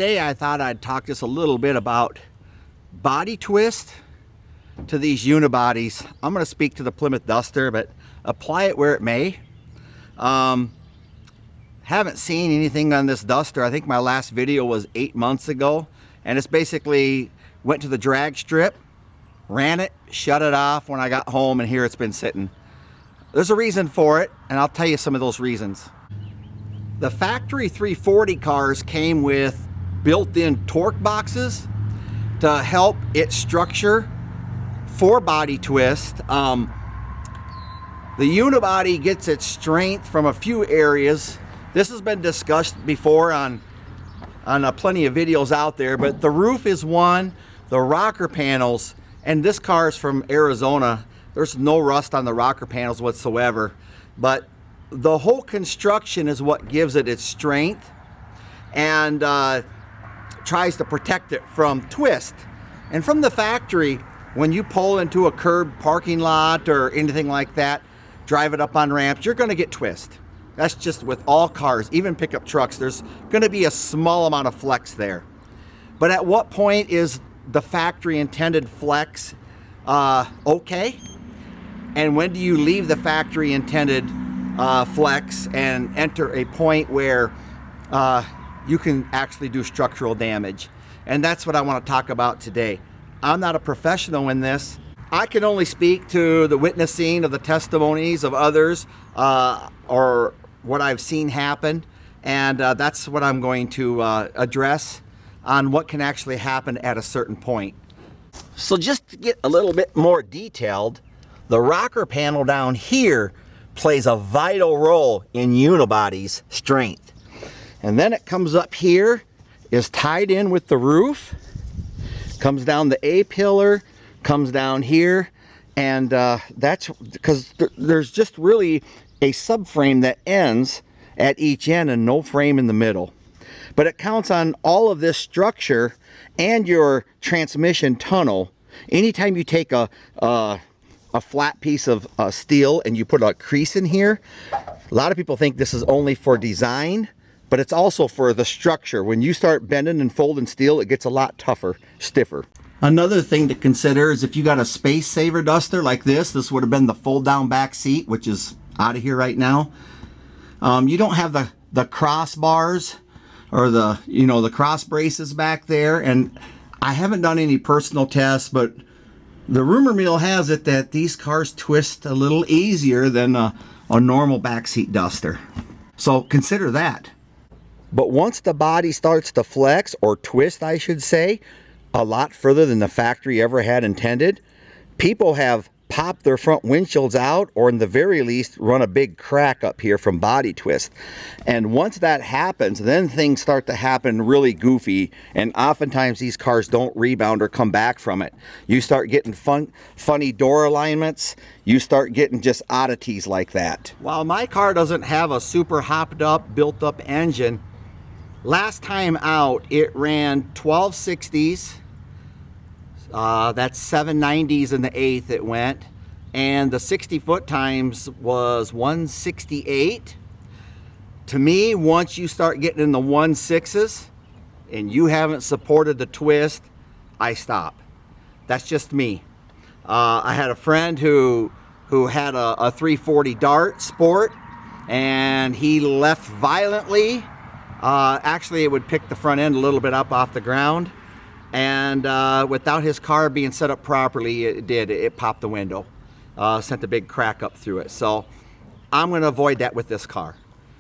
today I thought I'd talk just a little bit about body twist to these unibodies. I'm going to speak to the Plymouth Duster, but apply it where it may. Haven't seen anything on this Duster. I think my last video was 8 months ago, and it's basically went to the drag strip, ran it, shut it off when I got home, and here it's been sitting. There's a reason for it, and I'll tell you some of those reasons. The factory 340 cars came with built-in torque boxes to help it structure for body twist. The unibody gets its strength from a few areas. This has been discussed before on plenty of videos out there, but the roof is one, the rocker panels, and this car is from Arizona. There's no rust on the rocker panels whatsoever, but the whole construction is what gives it its strength and tries to protect it from twist. And from the factory, when you pull into a curb parking lot or anything like that, drive it up on ramps, you're going to get twist. That's just with all cars, even pickup trucks. There's going to be a small amount of flex there. But at what point is the factory intended flex okay? And when do you leave the factory intended flex and enter a point where you can actually do structural damage? And that's what I want to talk about today. I'm not a professional in this. I can only speak to the witnessing of the testimonies of others or what I've seen happen, and that's what I'm going to address on what can actually happen at a certain point. So just to get a little bit more detailed, the rocker panel down here plays a vital role in unibody's strength. And then it comes up here, is tied in with the roof, comes down the A-pillar, comes down here, and that's because there's just really a subframe that ends at each end and no frame in the middle. But it counts on all of this structure and your transmission tunnel. Anytime you take a flat piece of steel and you put a crease in here, a lot of people think this is only for design, but it's also for the structure. When you start bending and folding steel, it gets a lot tougher, stiffer. Another thing to consider is if you got a space saver Duster like this would have been the fold down back seat, which is out of here right now. You don't have the crossbars or the cross braces back there, and I haven't done any personal tests, but the rumor mill has it that these cars twist a little easier than a normal backseat Duster. So consider that. But once the body starts to flex, or twist I should say, a lot further than the factory ever had intended, people have popped their front windshields out, or in the very least run a big crack up here from body twist. And once that happens, then things start to happen really goofy, and oftentimes these cars don't rebound or come back from it. You start getting funny door alignments, you start getting just oddities like that. While my car doesn't have a super hopped up, built up engine, last time out it ran 1260s. That's 790s in the 8th it went, and the 60-foot times was 168. To me, once you start getting in the 1.6s and you haven't supported the twist, I stop. That's just me. I had a friend who had a 340 Dart Sport, and he left violently. Actually, it would pick the front end a little bit up off the ground. And without his car being set up properly, it popped the window, sent a big crack up through it. So I'm going to avoid that with this car.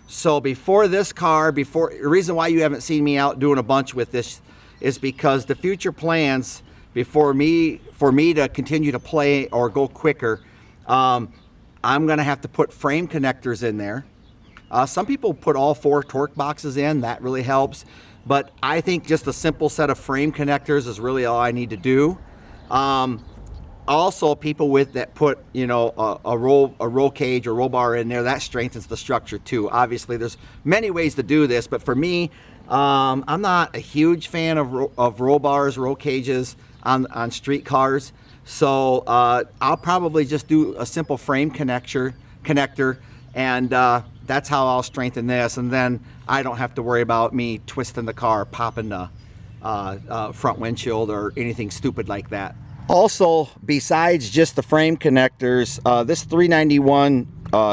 So before this car, the reason why you haven't seen me out doing a bunch with this is because the future plans for me to continue to play or go quicker, I'm going to have to put frame connectors in there. Some people put all 4 torque boxes in. That really helps. But I think just a simple set of frame connectors is really all I need to do. Also, people that put a roll cage or roll bar in there, that strengthens the structure too. Obviously, there's many ways to do this, but for me, I'm not a huge fan of roll bars, roll cages on street cars. So I'll probably just do a simple frame connector, and that's how I'll strengthen this, and then I don't have to worry about me twisting the car, popping the front windshield or anything stupid like that. Also, besides just the frame connectors, this 391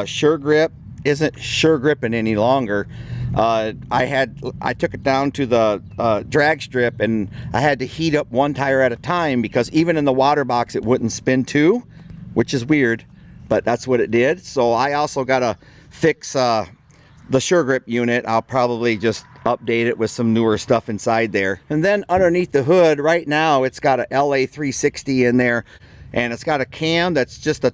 Sure Grip isn't sure gripping any longer. I took it down to the drag strip, and I had to heat up one tire at a time, because even in the water box it wouldn't spin two, which is weird, but that's what it did. So I also got to fix the Sure Grip unit. I'll probably just update it with some newer stuff inside there. And then underneath the hood right now, it's got a LA 360 in there, and it's got a cam that's just a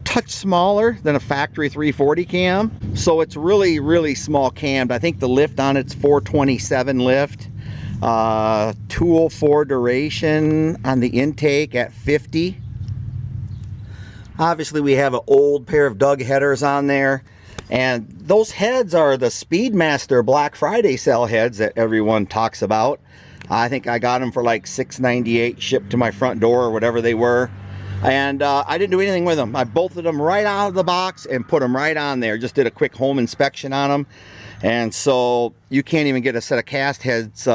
touch smaller than a factory 340 cam. So it's really small cammed. I think the lift on it's 427 lift. 204 duration on the intake at 50. Obviously we have an old pair of Doug headers on there, and those heads are the Speedmaster Black Friday sale heads that everyone talks about. I think I got them for like $6.98 shipped to my front door or whatever they were. And I didn't do anything with them. I bolted them right out of the box and put them right on there. Just did a quick home inspection on them. And so you can't even get a set of cast heads,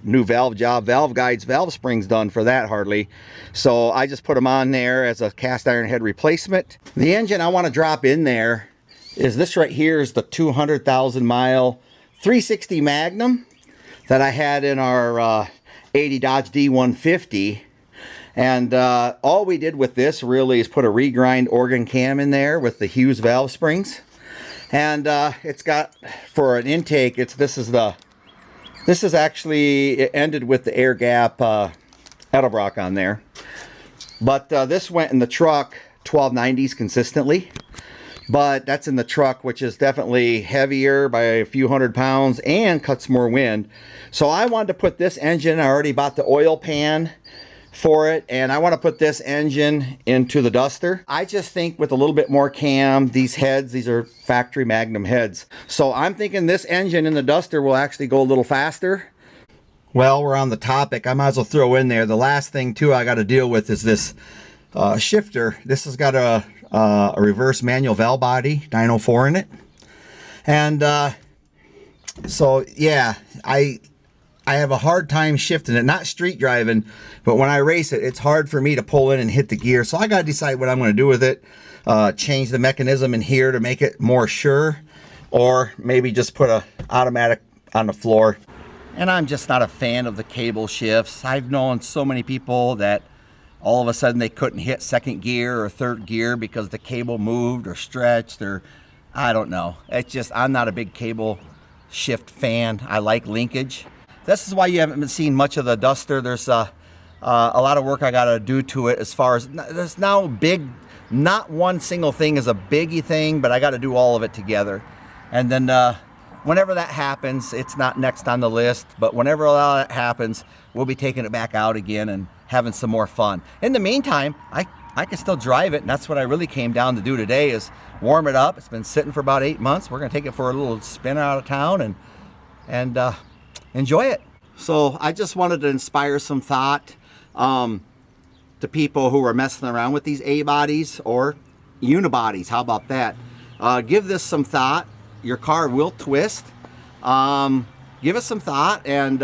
new valve job, valve guides, valve springs done for that hardly. So I just put them on there as a cast iron head replacement. The engine I want to drop in there is this right here, is the 200,000 mile 360 Magnum that I had in our 80 Dodge D150. And all we did with this really is put a regrind organ cam in there with the Hughes valve springs. And it's got, for an intake, this is actually, it ended with the air gap Edelbrock on there. But this went in the truck 1290s consistently. But that's in the truck, which is definitely heavier by a few hundred pounds and cuts more wind. So I wanted to put this engine, I already bought the oil pan for it, and I want to put this engine into the Duster. I just think with a little bit more cam, these heads, these are factory Magnum heads, so I'm thinking this engine in the Duster will actually go a little faster. Well, we're on the topic, I might as well throw in there, the last thing too I got to deal with is this shifter. This has got a reverse manual valve body 904 in it, and so yeah, I have a hard time shifting it, not street driving, but when I race it, it's hard for me to pull in and hit the gear. So I got to decide what I'm going to do with it. Change the mechanism in here to make it more sure, or maybe just put a automatic on the floor. And I'm just not a fan of the cable shifts. I've known so many people that all of a sudden they couldn't hit second gear or third gear because the cable moved or stretched, or I don't know. It's just, I'm not a big cable shift fan. I like linkage. This is why you haven't been seeing much of the Duster. There's a lot of work I got to do to it, as far as there's now big, not one single thing is a biggie thing, but I got to do all of it together. And then whenever that happens, it's not next on the list, but whenever all that happens, we'll be taking it back out again and having some more fun. In the meantime, I can still drive it, and that's what I really came down to do today, is warm it up. It's been sitting for about 8 months. We're going to take it for a little spin out of town and enjoy it. So I just wanted to inspire some thought to people who are messing around with these A-bodies or unibodies. How about that? Give this some thought. Your car will twist. Give it some thought, and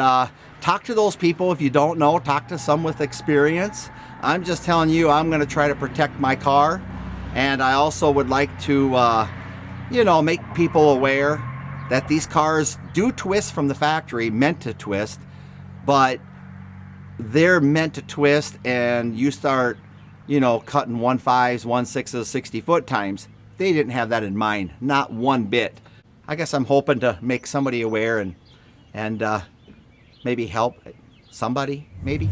talk to those people. If you don't know, talk to some with experience. I'm just telling you, I'm going to try to protect my car, and I also would like to make people aware that these cars do twist from the factory, meant to twist, but they're meant to twist, and you start, cutting 1.5s, 1.6s, 60-foot times. They didn't have that in mind, not one bit. I guess I'm hoping to make somebody aware and maybe help somebody, maybe.